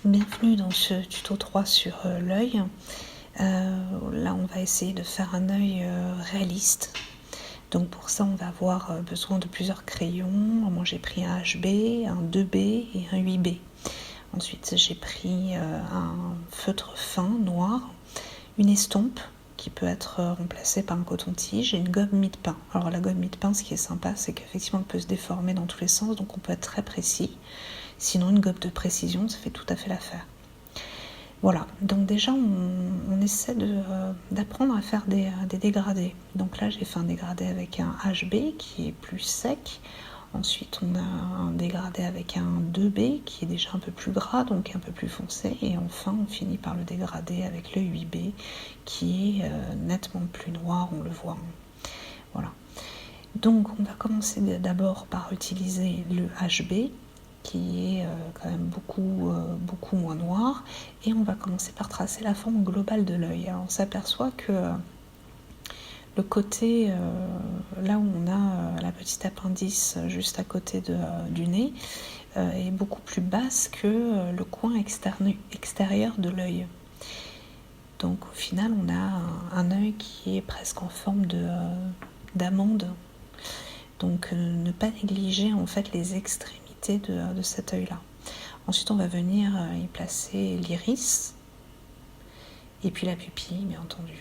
Bienvenue dans ce tuto 3 sur l'œil. Là, on va essayer de faire un œil réaliste. Donc pour ça, on va avoir besoin de plusieurs crayons. Moi, j'ai pris un HB, un 2B et un 8B. Ensuite, j'ai pris un feutre fin noir, une estompe qui peut être remplacée par un coton-tige et une gomme mie-de-pain. Alors la gomme mie-de-pain, ce qui est sympa, c'est qu'effectivement, elle peut se déformer dans tous les sens, donc on peut être très précis. Sinon, une gomme de précision, ça fait tout à fait l'affaire. Voilà, donc déjà on essaie d'apprendre à faire des dégradés. Donc là j'ai fait un dégradé avec un HB qui est plus sec. Ensuite on a un dégradé avec un 2B qui est déjà un peu plus gras, donc un peu plus foncé. Et enfin on finit par le dégradé avec le 8B qui est nettement plus noir, on le voit. Voilà. Donc on va commencer d'abord par utiliser le HB qui est quand même beaucoup moins noir, et on va commencer par tracer la forme globale de l'œil. Alors on s'aperçoit que le côté, là où on a la petite appendice juste à côté du nez, est beaucoup plus basse que le coin extérieur de l'œil. Donc au final on a un œil qui est presque en forme d'amande. Donc ne pas négliger en fait les extrémités de cet œil-là. Ensuite, on va venir y placer l'iris et puis la pupille, bien entendu.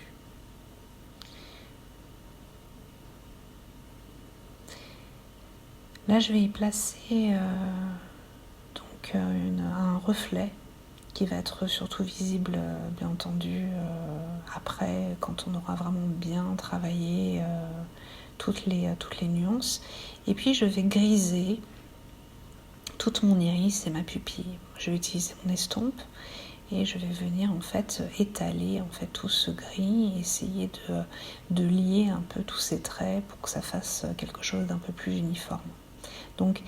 Là, je vais y placer un reflet qui va être surtout visible, bien entendu, après, quand on aura vraiment bien travaillé toutes les nuances. Et puis, je vais griser toute mon iris et ma pupille. Je vais utiliser mon estompe et je vais venir en fait étaler en fait tout ce gris et essayer de lier un peu tous ces traits pour que ça fasse quelque chose d'un peu plus uniforme. Donc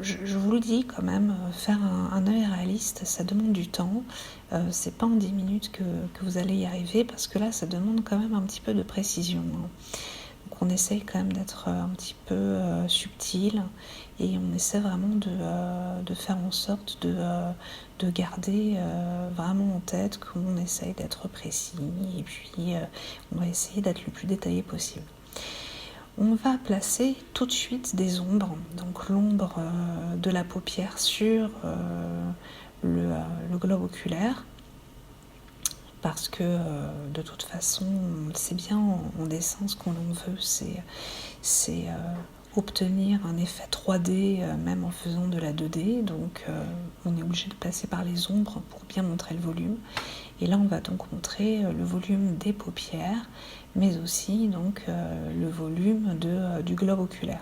je vous le dis quand même, faire un œil réaliste, ça demande du temps. C'est pas en 10 minutes que vous allez y arriver, parce que là ça demande quand même un petit peu de précision. Donc on essaye quand même d'être un petit peu subtil, et on essaie vraiment de faire en sorte de garder vraiment en tête qu'on essaye d'être précis, et puis on va essayer d'être le plus détaillé possible. On va placer tout de suite des ombres, donc l'ombre de la paupière sur le globe oculaire, parce que de toute façon, on le sait bien, en dessin, ce qu'on veut, c'est obtenir un effet 3D, même en faisant de la 2D, donc on est obligé de passer par les ombres pour bien montrer le volume. Et là on va donc montrer le volume des paupières, mais aussi donc le volume du globe oculaire.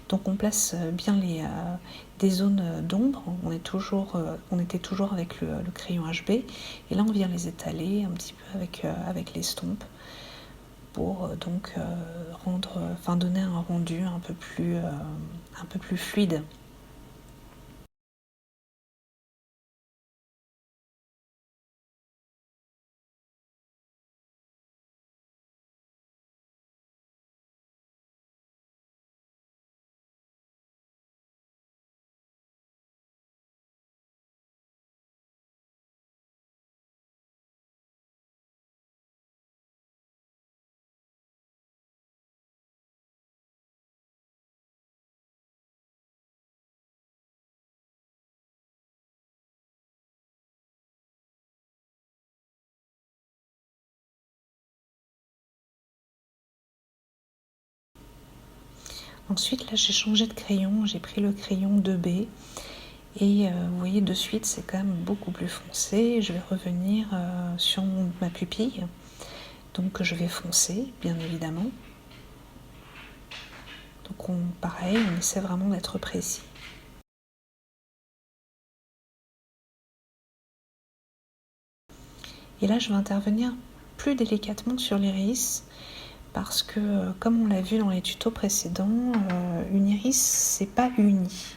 Donc on place bien des zones d'ombre. On était toujours avec le crayon HB, et là on vient les étaler un petit peu avec l'estompe pour donc donner un rendu un peu plus fluide. Ensuite, là j'ai changé de crayon, j'ai pris le crayon 2B, et vous voyez de suite c'est quand même beaucoup plus foncé. Je vais revenir sur ma pupille, donc je vais foncer bien évidemment. Donc pareil, on essaie vraiment d'être précis. Et là je vais intervenir plus délicatement sur l'iris, parce que comme on l'a vu dans les tutos précédents, une iris c'est pas uni.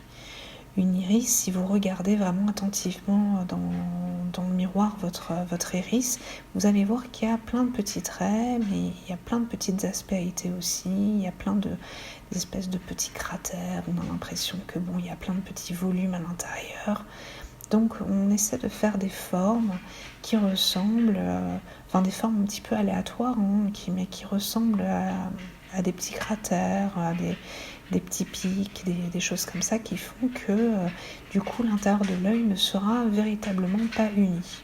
Une iris, si vous regardez vraiment attentivement dans le miroir votre iris, vous allez voir qu'il y a plein de petits traits, mais il y a plein de petites aspérités aussi, il y a plein d'espèces de petits cratères, on a l'impression que il y a plein de petits volumes à l'intérieur. Donc on essaie de faire des formes qui ressemblent, des formes un petit peu aléatoires, hein, mais qui ressemblent à des petits cratères, à des petits pics, des choses comme ça qui font que du coup l'intérieur de l'œil ne sera véritablement pas uni.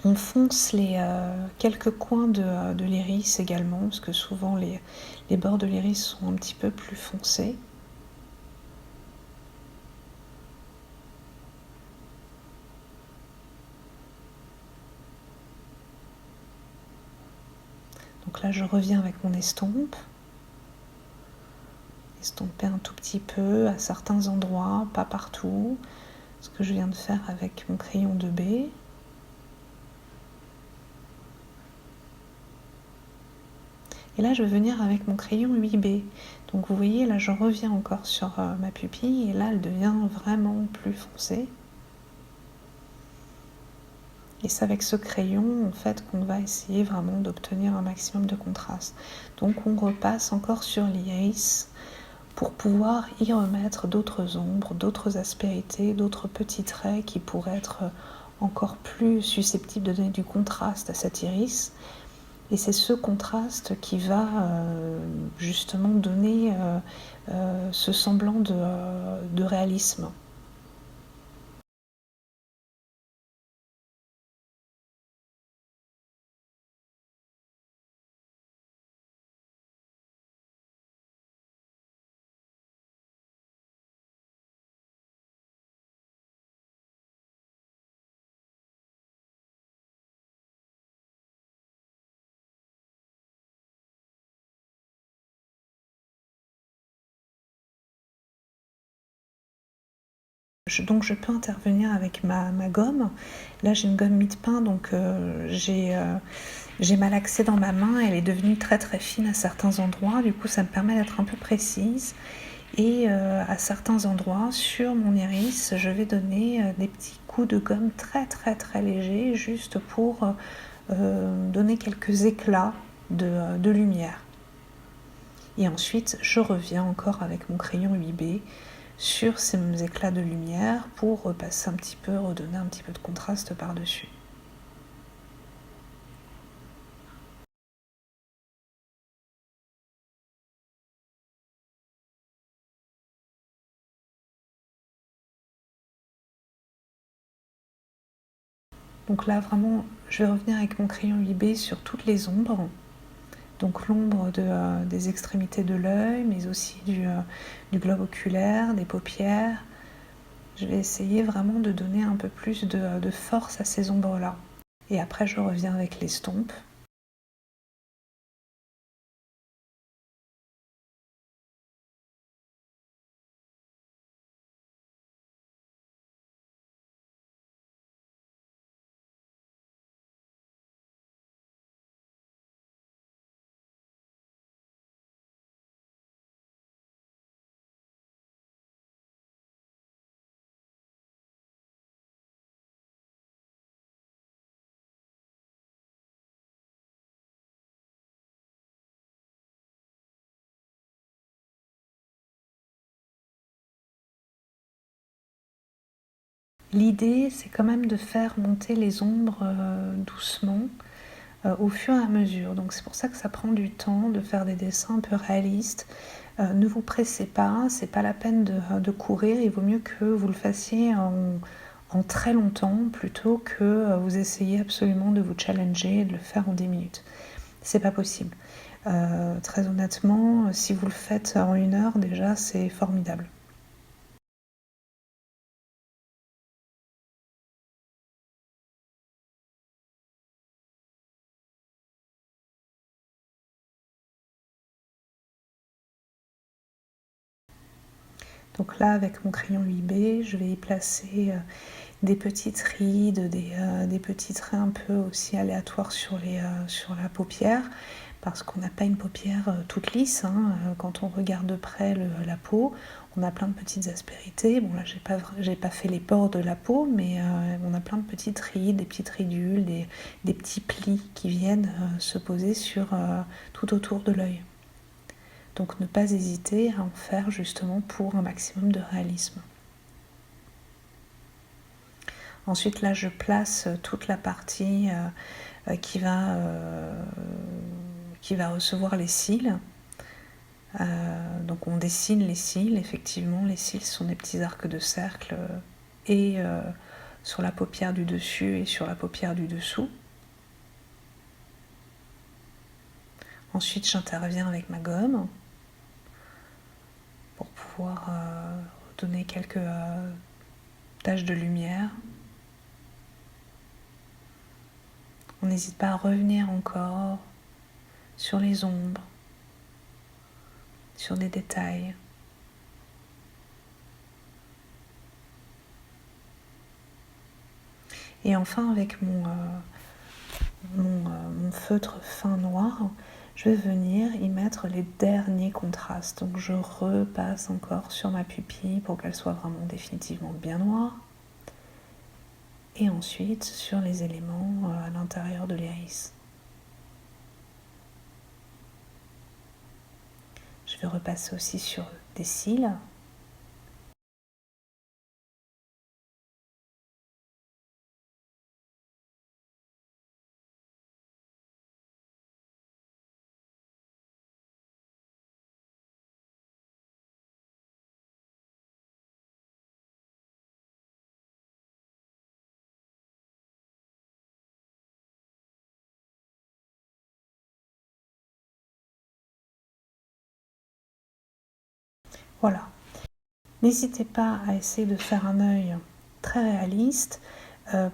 On fonce quelques coins de l'iris également, parce que souvent les bords de l'iris sont un petit peu plus foncés. Donc là, je reviens avec mon estompe. Estomper un tout petit peu à certains endroits, pas partout. Ce que je viens de faire avec mon crayon 2B. Et là, je vais venir avec mon crayon 8B. Donc vous voyez, là, je reviens encore sur ma pupille et là, elle devient vraiment plus foncée. Et c'est avec ce crayon, en fait, qu'on va essayer vraiment d'obtenir un maximum de contraste. Donc on repasse encore sur l'iris pour pouvoir y remettre d'autres ombres, d'autres aspérités, d'autres petits traits qui pourraient être encore plus susceptibles de donner du contraste à cet iris. Et c'est ce contraste qui va justement donner ce semblant de réalisme. Donc je peux intervenir avec ma gomme. Là j'ai une gomme mie-de-pain, donc j'ai malaxé dans ma main, elle est devenue très très fine à certains endroits, du coup ça me permet d'être un peu précise. Et à certains endroits sur mon iris, je vais donner des petits coups de gomme très très très légers, juste pour donner quelques éclats de lumière. Et ensuite je reviens encore avec mon crayon 8B sur ces mêmes éclats de lumière pour repasser un petit peu, redonner un petit peu de contraste par-dessus. Donc là vraiment, je vais revenir avec mon crayon 8B sur toutes les ombres. Donc l'ombre des extrémités de l'œil, mais aussi du globe oculaire, des paupières. Je vais essayer vraiment de donner un peu plus de force à ces ombres-là. Et après, je reviens avec l'estompe. L'idée, c'est quand même de faire monter les ombres doucement au fur et à mesure. Donc c'est pour ça que ça prend du temps de faire des dessins un peu réalistes. Ne vous pressez pas, c'est pas la peine de courir. Il vaut mieux que vous le fassiez en très longtemps plutôt que vous essayez absolument de vous challenger et de le faire en 10 minutes. C'est pas possible. Très honnêtement, si vous le faites en 1 heure, déjà, c'est formidable. Donc là, avec mon crayon 8B, je vais y placer des petites rides, des petits traits un peu aussi aléatoires sur la paupière. parce qu'on n'a pas une paupière toute lisse. Quand on regarde de près la peau, on a plein de petites aspérités. Bon là, j'ai pas fait les pores de la peau, mais on a plein de petites rides, des petites ridules, des petits plis qui viennent se poser tout autour de l'œil. Donc ne pas hésiter à en faire justement pour un maximum de réalisme. Ensuite là, je place toute la partie qui va recevoir les cils. Donc on dessine les cils, effectivement, les cils sont des petits arcs de cercle et sur la paupière du dessus et sur la paupière du dessous. Ensuite j'interviens avec ma gomme pour pouvoir donner quelques taches de lumière. On n'hésite pas à revenir encore sur les ombres, sur des détails. Et enfin, avec mon feutre fin noir, je vais venir y mettre les derniers contrastes. Donc je repasse encore sur ma pupille pour qu'elle soit vraiment définitivement bien noire. Et ensuite sur les éléments à l'intérieur de l'iris. Je vais repasser aussi sur des cils. Voilà. N'hésitez pas à essayer de faire un œil très réaliste.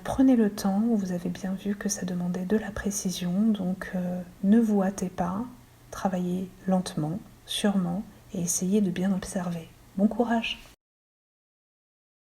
Prenez le temps, vous avez bien vu que ça demandait de la précision, donc ne vous hâtez pas, travaillez lentement, sûrement, et essayez de bien observer. Bon courage!